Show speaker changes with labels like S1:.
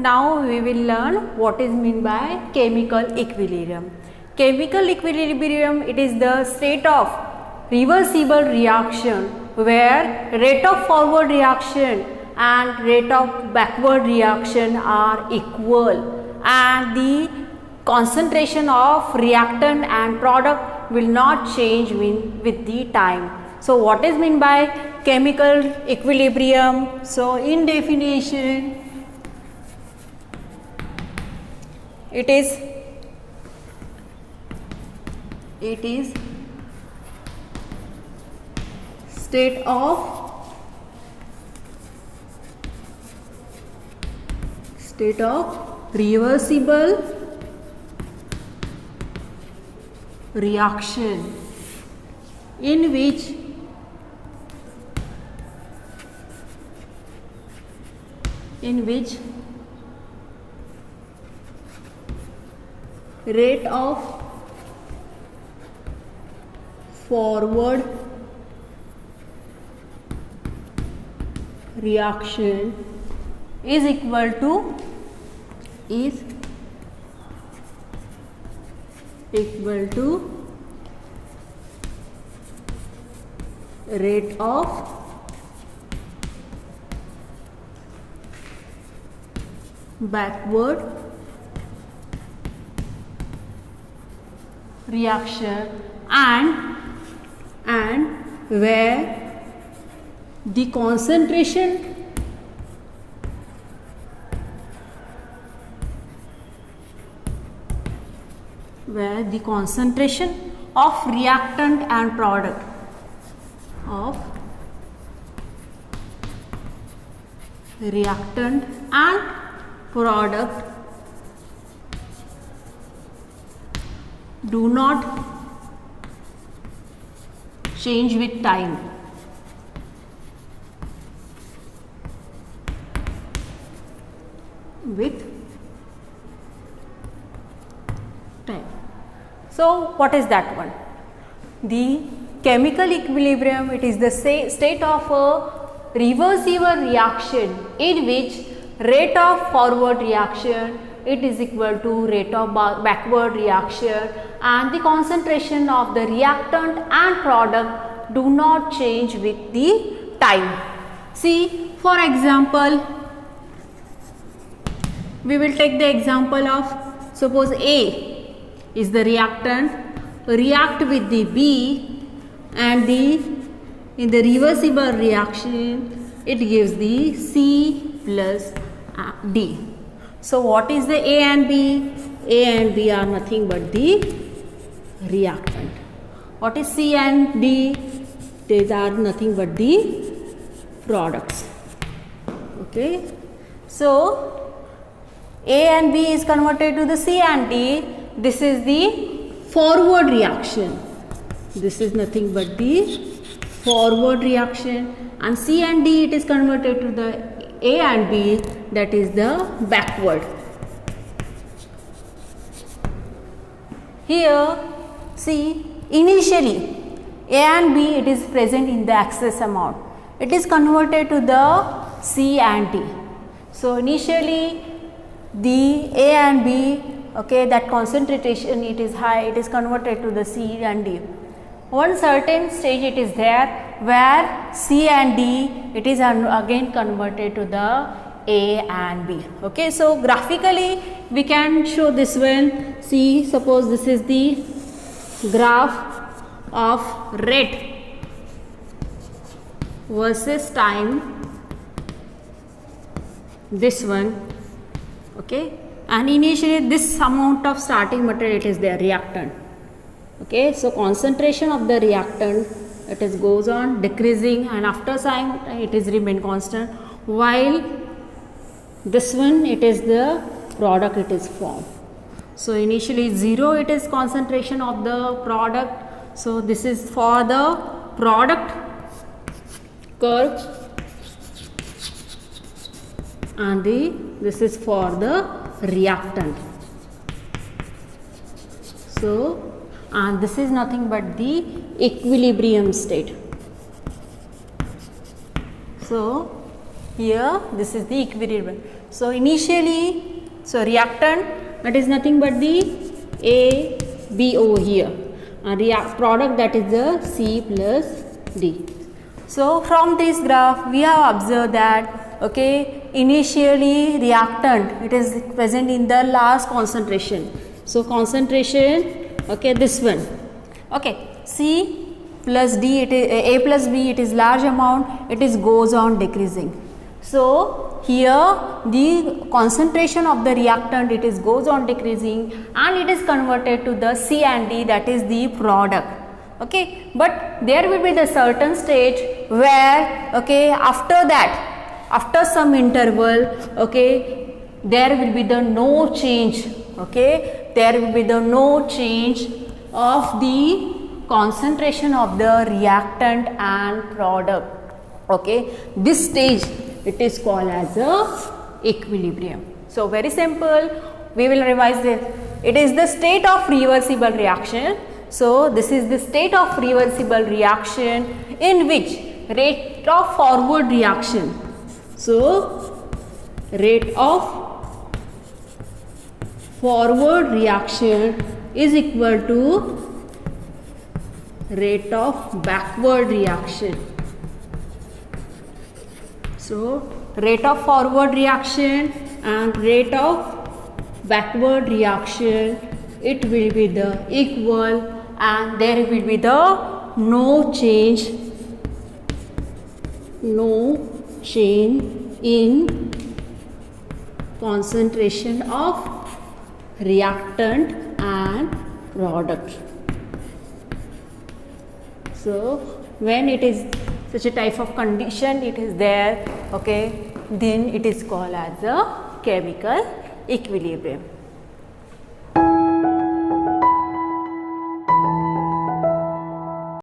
S1: now we will learn what is meant by chemical equilibrium. Chemical equilibrium, it is the state of reversible reaction where rate of forward reaction and rate of backward reaction are equal and the concentration of reactant and product will not change with the time. So what is meant by chemical equilibrium? So in definition, it is state of reversible reaction in which rate of forward reaction is equal to rate of backward reaction and where the concentration of reactant and product do not change with time. So what is that one? The chemical equilibrium, it is the state of a reversible reaction in which rate of forward reaction it is equal to rate of backward reaction and the concentration of the reactant and product do not change with the time. See, for example, we will take the example of suppose A is the reactant, react with the B and in the reversible reaction it gives the C plus D. So what is the A and B? A and B are nothing but the reactant. What is C and D? These are nothing but the products. Okay. So A and B is converted to the C and D. This is the forward reaction. This is nothing but the forward reaction, and C and D it is converted to the A and B, that is the backward. Here see, initially A and B it is present in the excess amount. It is converted to the C and D. So initially the A and B, okay, that concentration it is high, it is converted to the C and D. One certain stage it is there where C and D it is again converted to the A and B. Okay, so graphically we can show this one. See, suppose this is the graph of rate versus time, this one, okay, and initially this amount of starting material it is there, reactant. Okay, so concentration of the reactant it is goes on decreasing and after time it is remain constant, while this one it is the product it is formed. So initially 0 it is concentration of the product. So this is for the product curve and this is for the reactant. So and this is nothing but the equilibrium state. So here this is the equilibrium. So initially, so reactant, that is nothing but the ABO here, and product, that is the C plus D. So from this graph we have observed that, okay, initially reactant, it is present in the last concentration. So concentration, okay, this one, okay, C plus D, it is A plus B, it is large amount, it is goes on decreasing. So here the concentration of the reactant, it is goes on decreasing, and it is converted to the C and D, that is the product. Okay, but there will be the certain stage where, okay, after that, after some interval, okay, there will be the no change, okay, there will be the no change of the concentration of the reactant and product. Okay, this stage, it is called as a equilibrium. So very simple, we will revise this. It is the state of reversible reaction. So this is the state of reversible reaction in which rate of forward reaction. So rate of forward reaction is equal to rate of backward reaction. So rate of forward reaction and rate of backward reaction, it will be the equal, and there will be the no change in concentration of reactant and product. So when it is such a type of condition, it is there, okay, then it is called as a chemical equilibrium.